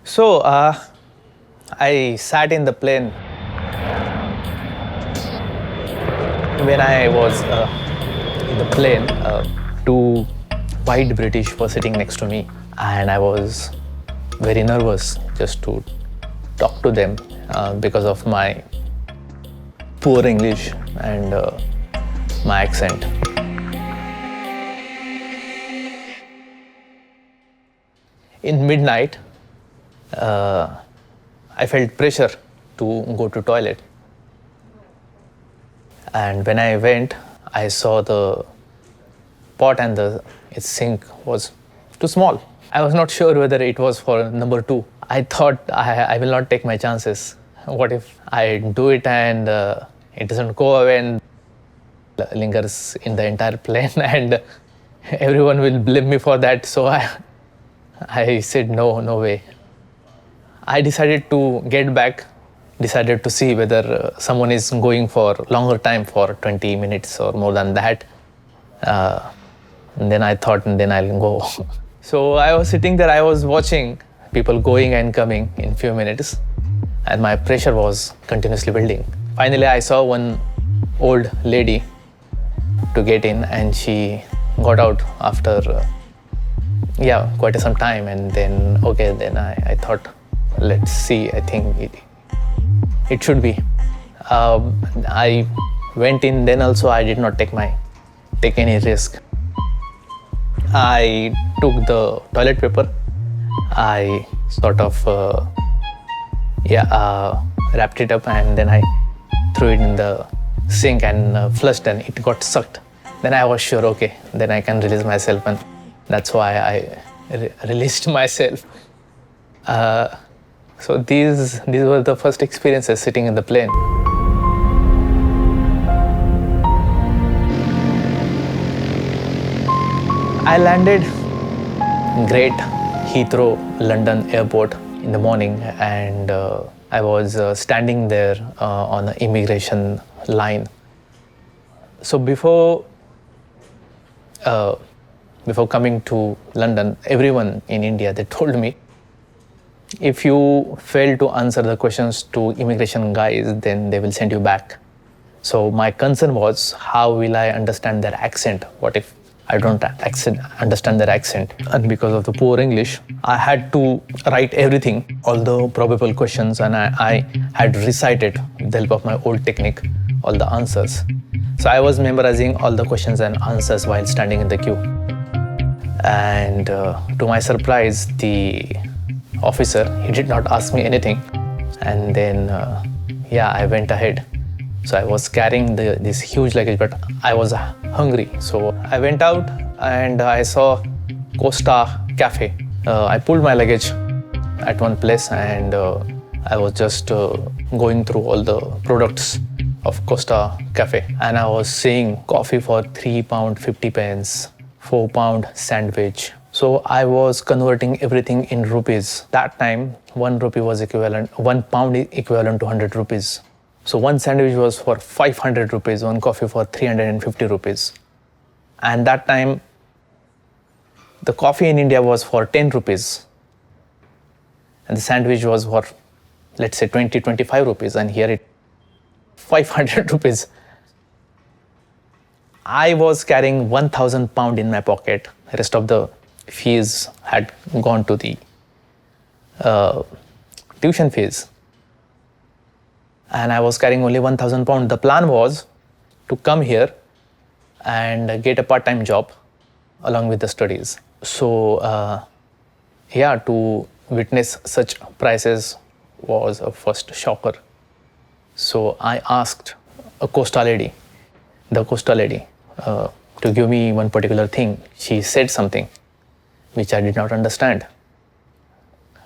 So I sat in the plane when I was in the plane. Two white British were sitting next to me, and I was very nervous just to talk to them because of my poor English and my accent. In midnight, I felt pressure to go to toilet, and when I went, I saw the pot and its sink was too small. I was not sure whether it was for number two. I thought I will not take my chances. What if I do it and it doesn't go away and lingers in the entire plane and everyone will blame me for that. So I said no way. I decided to get back, decided to see whether someone is going for longer time, for 20 minutes or more than that. And then I thought, and then I'll go. So I was sitting there, I was watching people going and coming in few minutes, and my pressure was continuously building. Finally, I saw one old lady to get in, and she got out after quite some time. And then I thought, let's see, I think it should be. I went in, then also I did not take any risk. I took the toilet paper, I sort of wrapped it up, and then I threw it in the sink and flushed, and it got sucked. Then I was sure, okay, then I can release myself, and that's why I released myself. So these were the first experiences sitting in the plane. I landed Great Heathrow London airport in the morning, and I was standing there on the immigration line. So before coming to London, everyone in India, they told me, if you fail to answer the questions to immigration guys, then they will send you back. So my concern was, how will I understand their accent? What if I don't understand their accent? And because of the poor English, I had to write everything, all the probable questions, and I had recited, with the help of my old technique, all the answers. So I was memorizing all the questions and answers while standing in the queue. And to my surprise, the officer, he did not ask me anything. And then I went ahead. So I was carrying this huge luggage, but I was hungry. So I went out and I saw Costa Cafe. I pulled my luggage at one place, and I was just going through all the products of Costa Cafe. And I was seeing coffee for £3.50, £4 sandwich. So I was converting everything in rupees. That time, £1 was equivalent, £1 equivalent to 100 rupees. So one sandwich was for 500 rupees, one coffee for 350 rupees. And that time, the coffee in India was for 10 rupees. And the sandwich was for, let's say, 25 rupees. And here it 500 rupees. I was carrying £1,000 in my pocket. The rest of the fees had gone to the tuition fees. And I was carrying only £1,000. The plan was to come here and get a part-time job along with the studies. So to witness such prices was a first shocker. So I asked the Costa lady, to give me one particular thing. She said something which I did not understand.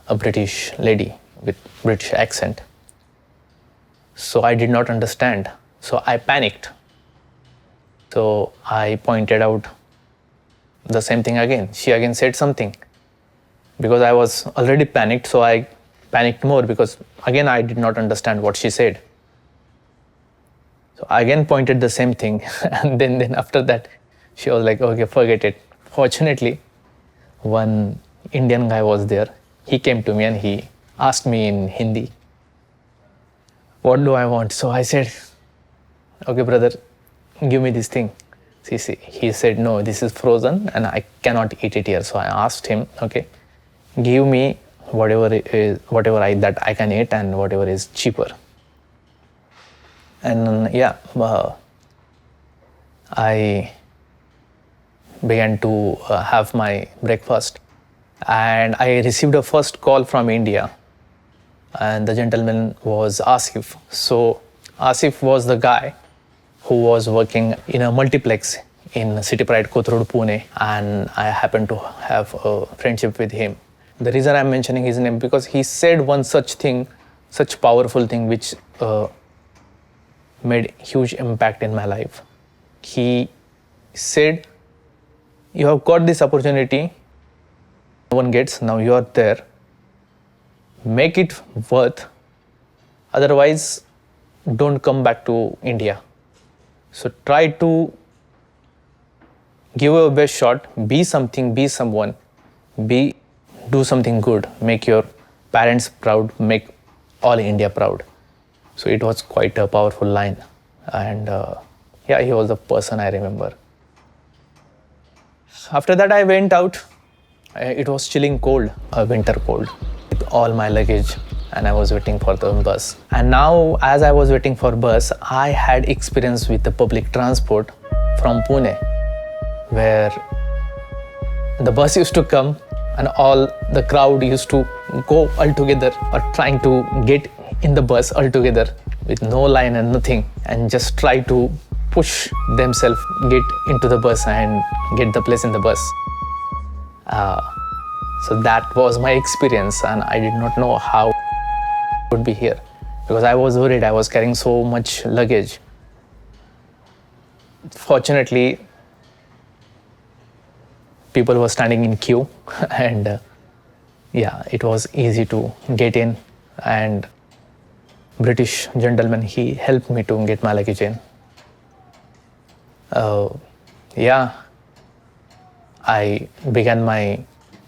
A British lady with British accent. So I did not understand. So I panicked. So I pointed out the same thing again. She again said something. Because I was already panicked, so I panicked more, because again I did not understand what she said. So I again pointed the same thing. And then after that, she was like, okay, forget it. Fortunately, one Indian guy was there. He came to me and he asked me in Hindi, what do I want? So I said, okay, brother, give me this thing. See, he said, no, this is frozen and I cannot eat it here. So I asked him, okay, give me whatever it is, that I can eat and whatever is cheaper. And I began to have my breakfast, and I received a first call from India, and the gentleman was Asif. So Asif was the guy who was working in a multiplex in City Pride Kothurud, Pune, and I happened to have a friendship with him. The reason I'm mentioning his name because he said one such thing, such powerful thing, which made huge impact in my life. He said, you have got this opportunity, no one gets, now you are there, make it worth, otherwise don't come back to India. So try to give your best shot, be something, be someone, do something good, make your parents proud, make all India proud. So it was quite a powerful line, and he was the person I remember. After that I went out. It was chilling cold, a winter cold, with all my luggage, and I was waiting for the bus. And now, as I was waiting for bus, I had experience with the public transport from Pune, where the bus used to come and all the crowd used to go all together or trying to get in the bus all together with no line and nothing, and just try to push themselves, get into the bus and get the place in the bus. So that was my experience, and I did not know how I would be here because I was worried. I was carrying so much luggage. Fortunately, people were standing in queue and it was easy to get in, and British gentleman, he helped me to get my luggage in. I began my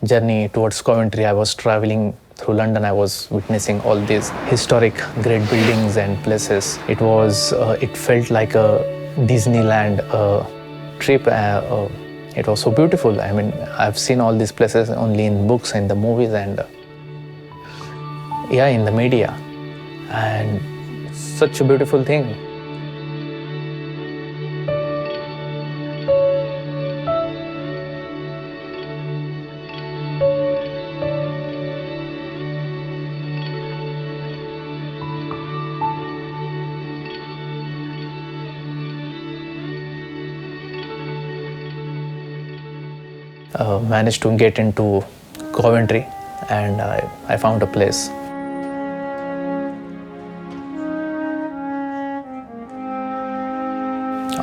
journey towards Coventry. I was traveling through London. I was witnessing all these historic great buildings and places. It felt like a Disneyland trip. It was so beautiful. I mean, I've seen all these places only in books and the movies and in the media. And such a beautiful thing. Managed to get into Coventry, and I found a place.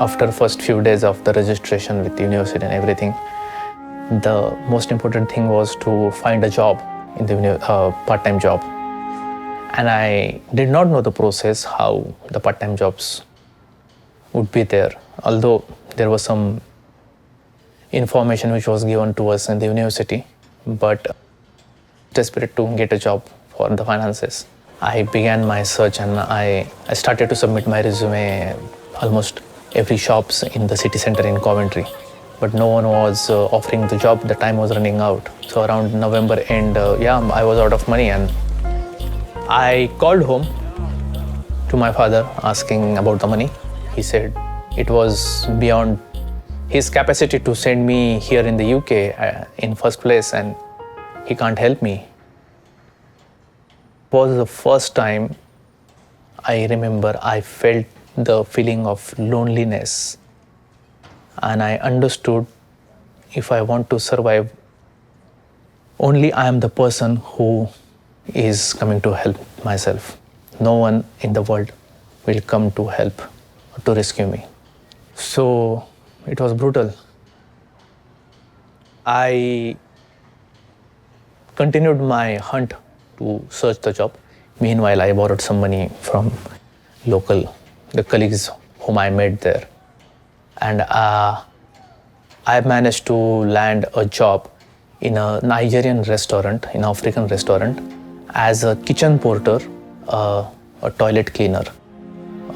After first few days of the registration with the university and everything, the most important thing was to find a job in the part-time job. And I did not know the process, how the part-time jobs would be there, although there was some information which was given to us in the university, but desperate to get a job for the finances. I began my search, and I started to submit my resume almost every shops in the city center in Coventry, but no one was offering the job. The time was running out. So around November end, I was out of money, and I called home to my father asking about the money. He said it was beyond his capacity to send me here in the UK in first place, and he can't help me. It was the first time I remember I felt the feeling of loneliness, and I understood if I want to survive, only I am the person who is coming to help myself. No one in the world will come to help, to rescue me. So it was brutal. I continued my hunt to search the job. Meanwhile, I borrowed some money from the colleagues whom I met there. And I managed to land a job in a Nigerian restaurant, in an African restaurant. as a kitchen porter, a toilet cleaner,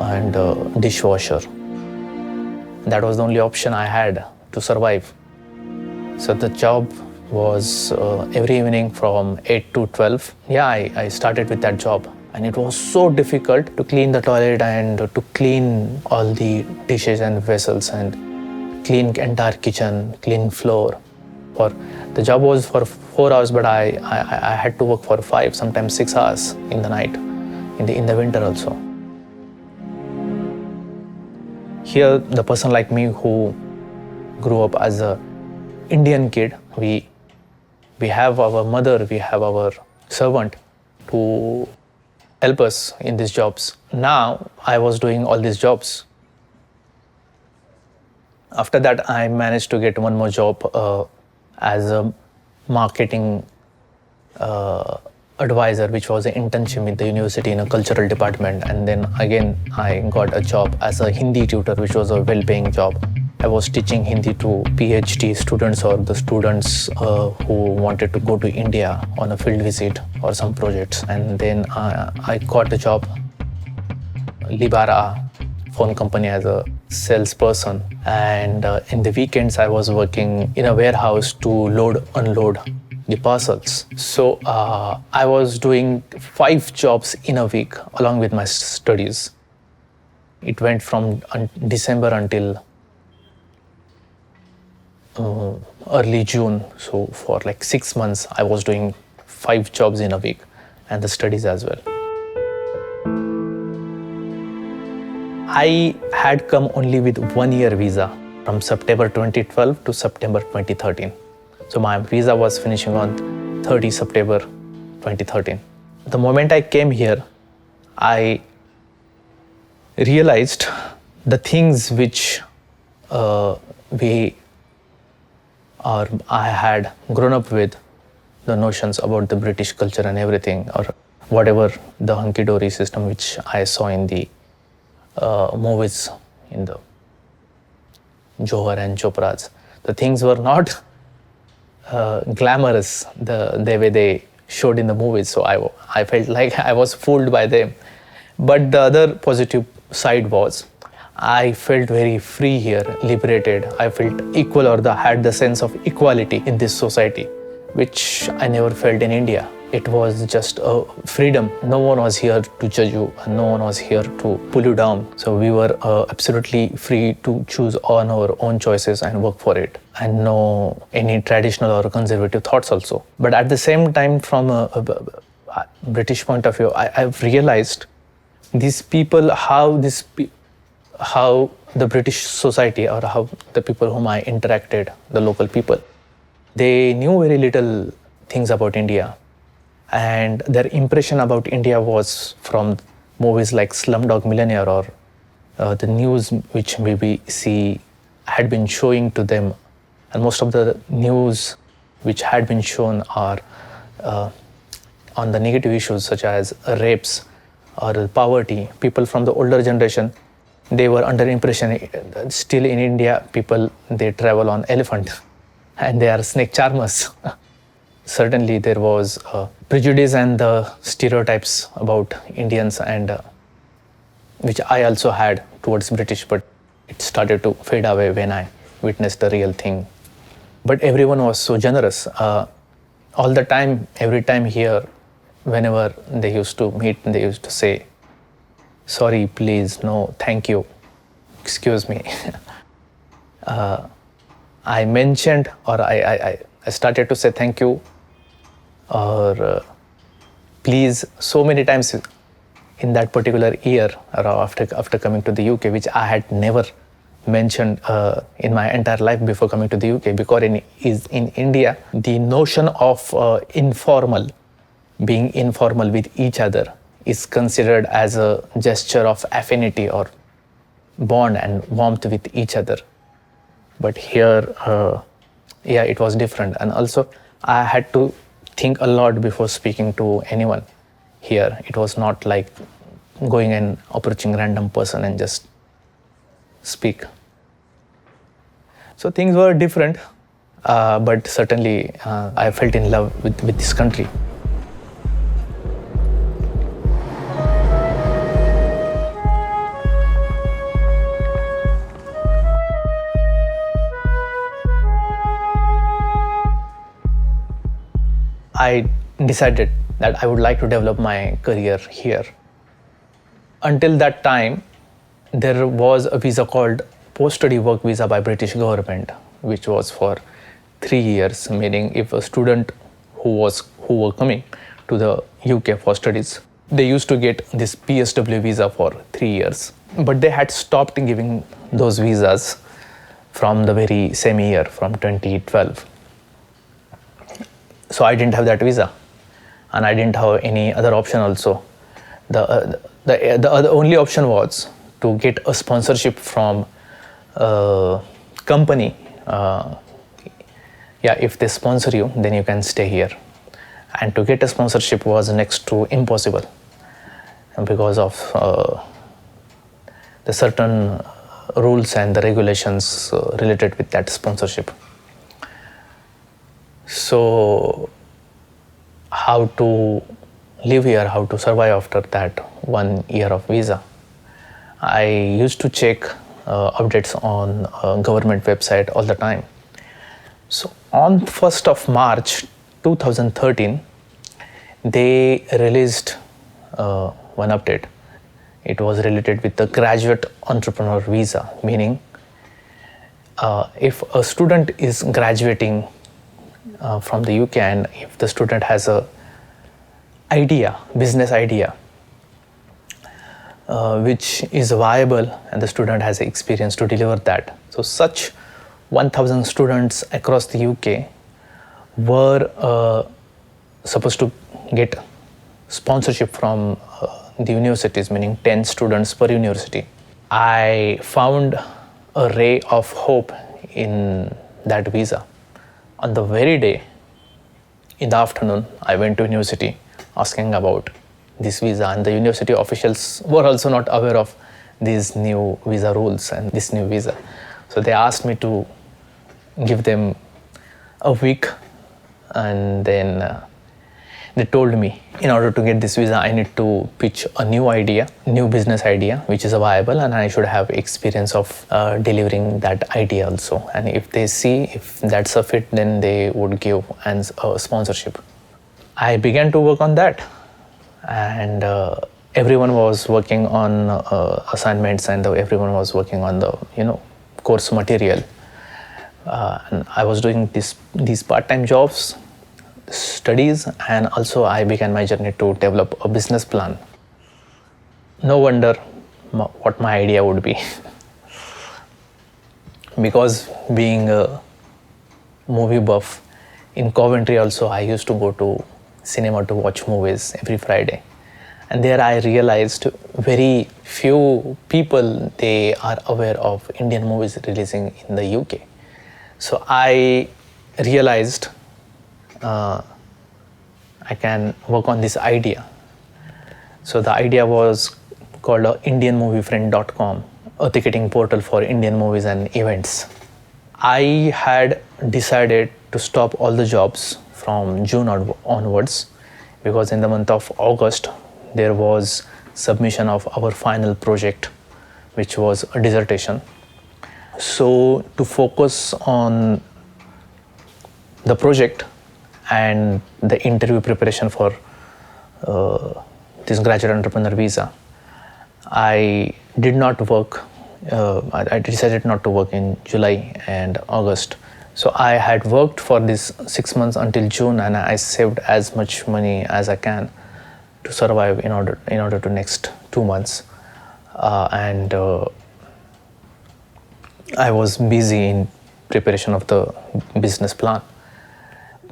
and a dishwasher. That was the only option I had to survive. So the job was every evening from 8 to 12. Yeah, I started with that job. And it was so difficult to clean the toilet and to clean all the dishes and vessels and clean entire kitchen, clean floor. The job was for 4 hours, but I had to work for 5, sometimes 6 hours in the night, in the winter also. Here, the person like me who grew up as a Indian kid, we have our mother, we have our servant to help us in these jobs. Now, I was doing all these jobs. After that, I managed to get one more job as a marketing advisor, which was an internship in the university in a cultural department. And then again, I got a job as a Hindi tutor, which was a well-paying job. I was teaching Hindi to PhD students or the students who wanted to go to India on a field visit or some projects. And then I got a job, Libara phone company, as a salesperson. And in the weekends, I was working in a warehouse to load, unload the parcels. So I was doing 5 jobs in a week along with my studies. It went from December until early June. So for like 6 months, I was doing 5 jobs in a week and the studies as well. I had come only with 1-year visa from September 2012 to September 2013. So my visa was finishing on 30 September 2013. The moment I came here, I realized the things which I had grown up with, the notions about the British culture and everything, or whatever the hunky-dory system which I saw in the movies, in the Johar and Chopras. The things were not glamorous the way they showed in the movies, so I felt like I was fooled by them. But the other positive side was I felt very free here, liberated. I felt equal, or had the sense of equality in this society, which I never felt in India. It was just a freedom. No one was here to judge you, and no one was here to pull you down. So we were absolutely free to choose on our own choices and work for it, and no any traditional or conservative thoughts also. But at the same time, from a British point of view, I've realized these people, how the British society, or how the people whom I interacted, the local people, they knew very little things about India. And their impression about India was from movies like Slumdog Millionaire, or the news which BBC had been showing to them. And most of the news which had been shown are on the negative issues such as rapes or poverty. People from the older generation, they were under impression still in India, people, they travel on elephant and they are snake charmers. Certainly there was prejudice and the stereotypes about Indians, and which I also had towards British, but it started to fade away when I witnessed the real thing. But everyone was so generous. All the time, every time here, whenever they used to meet, they used to say, sorry, please, no, thank you, excuse me. I mentioned, or I started to say thank you or please so many times in that particular year, or after coming to the UK, which I had never mentioned in my entire life before coming to the UK, because in India, the notion of being informal with each other is considered as a gesture of affinity or bond and warmth with each other. But here, it was different. And also, I had to think a lot before speaking to anyone here. It was not like going and approaching a random person and just speak. So things were different, but certainly I felt in love with this country. I decided that I would like to develop my career here. Until that time, there was a visa called post-study work visa by British government, which was for 3 years, meaning if a student who were coming to the UK for studies, they used to get this PSW visa for 3 years. But they had stopped giving those visas from the very same year, from 2012. So I didn't have that visa, and I didn't have any other option also. The only option was to get a sponsorship from a company. If they sponsor you, then you can stay here. And to get a sponsorship was next to impossible because of the certain rules and the regulations related with that sponsorship. So how to live here, how to survive after that 1 year of visa? I used to check updates on government website all the time. So on 1st of March 2013, they released one update. It was related with the graduate entrepreneur visa, meaning if a student is graduating from the UK, and if the student has a business idea, which is viable, and the student has experience to deliver that. So such 1,000 students across the UK were supposed to get sponsorship from the universities, meaning 10 students per university. I found a ray of hope in that visa. On the very day, in the afternoon, I went to university asking about this visa, and the university officials were also not aware of these new visa rules and this new visa. So they asked me to give them a week, and then they told me in order to get this visa, I need to pitch a new business idea, which is viable, and I should have experience of delivering that idea also. And if they see if that's a fit, then they would give a sponsorship. I began to work on that, and everyone was working on assignments, and everyone was working on the course material. And I was doing these part-time jobs, studies, and also I began my journey to develop a business plan. No wonder what my idea would be. Because being a movie buff, in Coventry also I used to go to cinema to watch movies every Friday. And there I realized very few people, they are aware of Indian movies releasing in the UK. So I realized I can work on this idea. So the idea was called IndianMovieFriend.com, a ticketing portal for Indian movies and events. I had decided to stop all the jobs from June onwards, because in the month of August there was submission of our final project, which was a dissertation. So to focus on the project and the interview preparation for this graduate entrepreneur visa, I did not work. I decided not to work in July and August. So I had worked for this 6 months until June, and I saved as much money as I can to survive in order to next 2 months. I was busy in preparation of the business plan.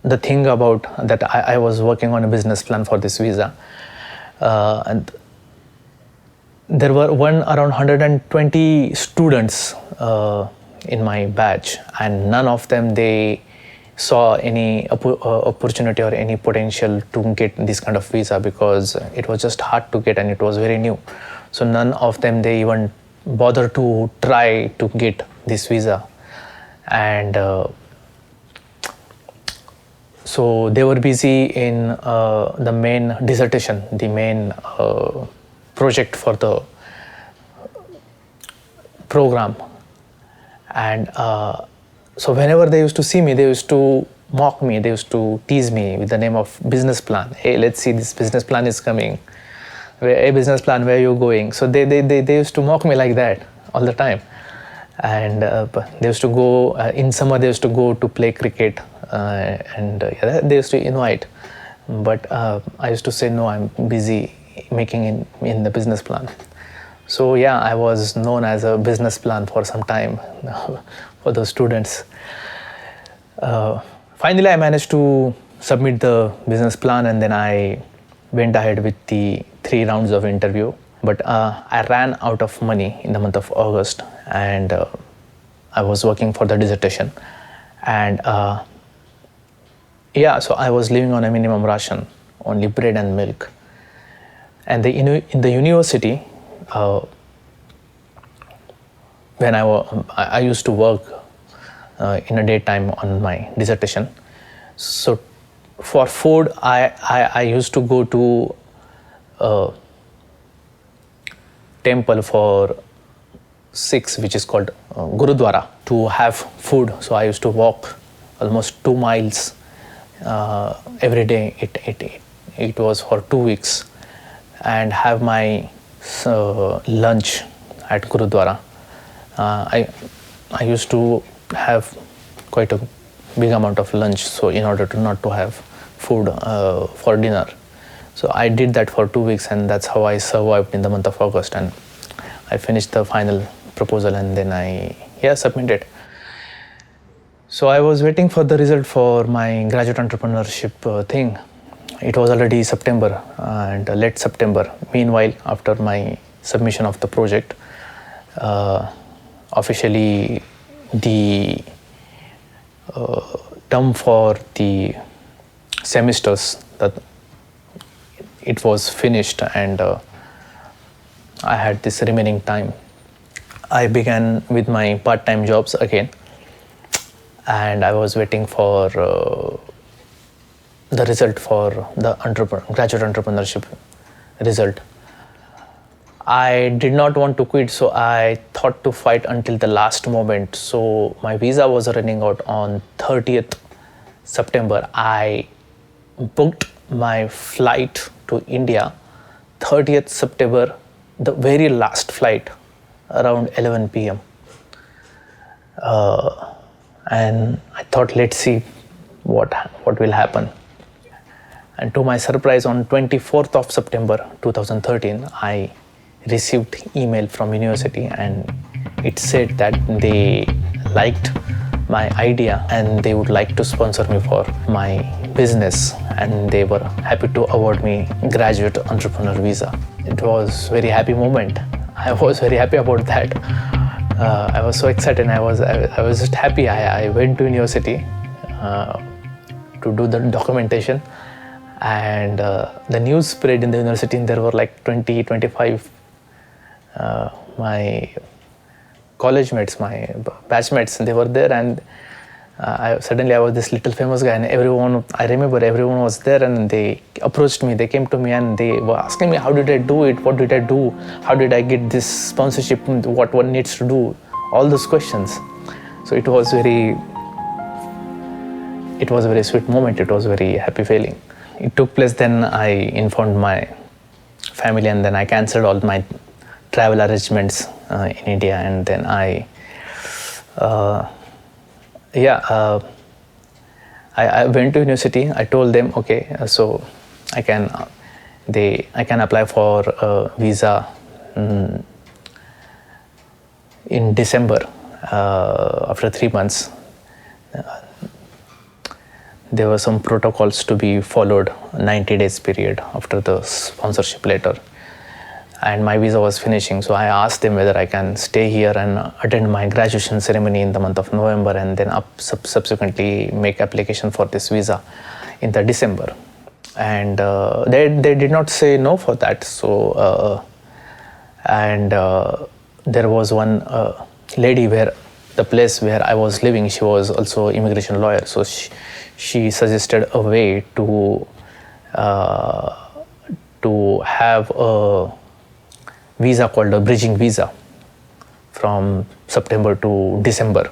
The thing about that, I was working on a business plan for this visa, and there were around 120 students in my batch, and none of them, they saw any opportunity or any potential to get this kind of visa, because it was just hard to get and it was very new. So none of them, they even bother to try to get this visa. And so they were busy in the main dissertation, the main project for the program. And so whenever they used to see me, they used to mock me. They used to tease me with the name of business plan. Hey, let's see, this business plan is coming. A business plan, where are you going? So they used to mock me like that all the time. And they used to go, in summer they used to go to play cricket, and they used to invite. But I used to say, no, I'm busy making in the business plan. So yeah, I was known as a business plan for some time for those students. Finally, I managed to submit the business plan, and then I went ahead with the 3 rounds of interview. But I ran out of money in the month of August, and I was working for the dissertation. And so I was living on a minimum ration, only bread and milk. And in the university, when I used to work in a daytime on my dissertation. So for food, I used to go to a temple for Sikhs, which is called Gurudwara, to have food. So I used to walk almost 2 miles every day. It was for 2 weeks, and have my lunch at Gurudwara. I used to have quite a big amount of lunch, so in order to not to have food for dinner. So I did that for 2 weeks, and that's how I survived in the month of August. And I finished the final proposal, and then I submitted. So I was waiting for the result for my graduate entrepreneurship thing. It was already September, and late September. Meanwhile, after my submission of the project, officially the term for the semesters, that it was finished, and I had this remaining time. I began with my part-time jobs again, and I was waiting for the result for the graduate entrepreneurship result. I did not want to quit, so I thought to fight until the last moment. So my visa was running out on 30th September. I booked my flight to India 30th September, the very last flight, around 11 p.m. And I thought, let's see what will happen. And to my surprise, on 24th of September 2013, I received email from university, and it said that they liked my idea and they would like to sponsor me for my business, and they were happy to award me graduate entrepreneur visa. It was very happy moment. I was very happy about that. I was so excited. I was just happy. I went to university to do the documentation, and the news spread in the university, and there were like 20-25 my college mates, my batchmates, they were there, and suddenly I was this little famous guy, and I remember everyone was there, and they approached me, they came to me, and they were asking me, how did I do it, what did I do, how did I get this sponsorship, what one needs to do, all those questions. So it was a very sweet moment. It was a very happy feeling. It took place. Then I informed my family, and then I cancelled all my travel arrangements in India, and then I went to university. I told them, okay, so I can apply for a visa in December. After 3 months, there were some protocols to be followed, 90 days period after the sponsorship letter. And my visa was finishing, so I asked them whether I can stay here and attend my graduation ceremony in the month of November, and then subsequently make application for this visa in the December. And they did not say no for that. So there was one lady where the place where I was living, she was also immigration lawyer, so she suggested a way to have a visa called a bridging visa from September to December.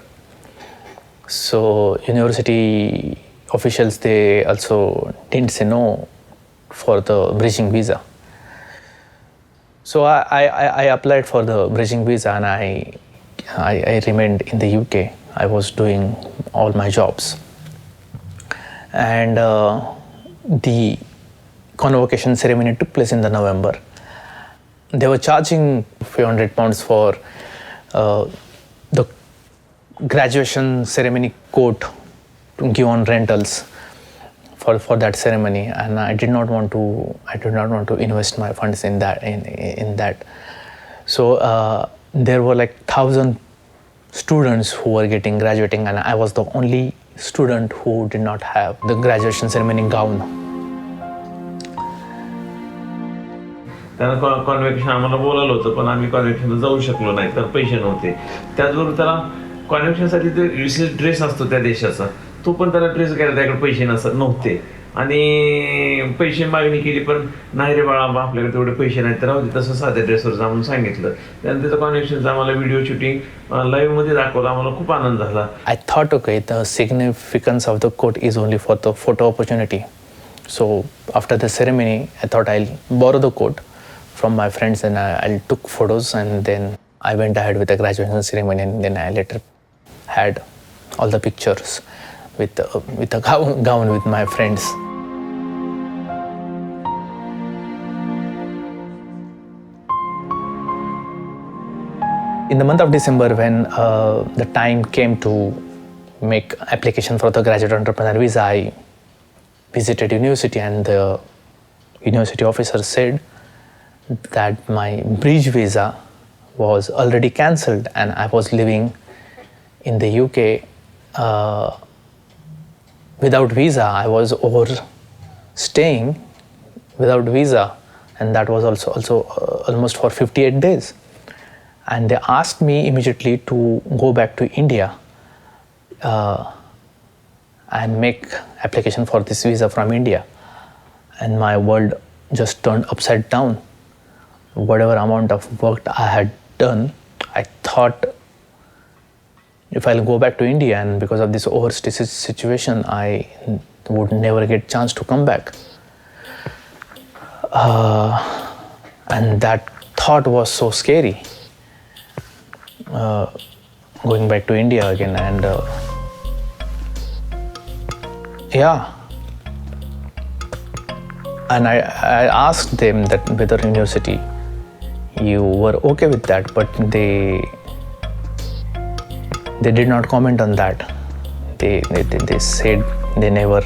So university officials, they also didn't say no for the bridging visa. So I applied for the bridging visa, and I remained in the UK. I was doing all my jobs. And the convocation ceremony took place in the November. They were charging a few £100 for the graduation ceremony coat to give on rentals for that ceremony, and I did not want to invest my funds in that. So there were like 1,000 students who were graduating, and I was the only student who did not have the graduation ceremony gown. त्यानं कॉन्व्हेकेशन आम्हाला बोलावलं होतं, पण आम्ही कॉन्व्हेकेशनला जाऊ शकलो नाही, तर पैसे नव्हते. त्याचबरोबर त्याला कॉन्व्हेकेशनसाठी ते विशेष ड्रेस असतो त्या देशाचा, तो पण त्याला ड्रेस घ्यायला त्याकडे पैसे नव्हते, आणि पैसे मागणी केली, पण नाही रे बाळा, आपल्याकडे तेवढे पैसे नाहीत, तर राहू दे तसं साध्या ड्रेसवर जा म्हणून सांगितलं. त्यानंतर त्याचं कॉन्व्हेकेशनचं आम्हाला व्हिडिओ शूटिंग लाईव्ह मध्ये दाखवलं. आम्हाला खूप आनंद झाला. I thought, okay, the significance of the coat is only for the photo opportunity. So after the ceremony, I thought I'll borrow the coat from my friends, and I took photos, and then I went ahead with the graduation ceremony, and then I later had all the pictures with the gown with my friends. In the month of December, when the time came to make application for the graduate entrepreneur visa, I visited university, and the university officer said that my bridge visa was already cancelled, and I was living in the UK without visa. I was overstaying without visa, and that was also almost for 58 days. And they asked me immediately to go back to India and make application for this visa from India. And my world just turned upside down. Whatever amount of work I had done, I thought if I'll go back to India, and because of this overstay situation, I would never get chance to come back. And that thought was so scary. Going back to India again, and and I asked them that whether university you were okay with that, but they did not comment on that. They said they never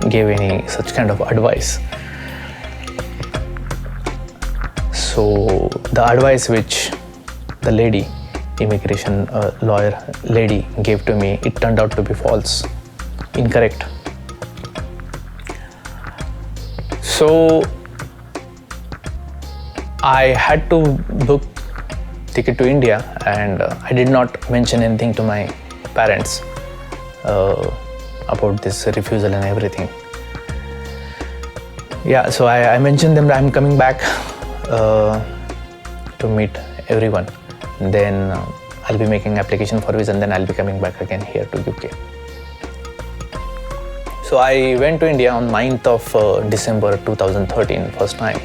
gave any such kind of advice. So the advice which the lady, immigration lawyer lady, gave to me, it turned out to be false, incorrect. So I had to book ticket to India, and I did not mention anything to my parents about this refusal and everything. So I mentioned them that I'm coming back to meet everyone. Then I'll be making application for visa, and then I'll be coming back again here to UK. So I went to India on 9th of December 2013 first time.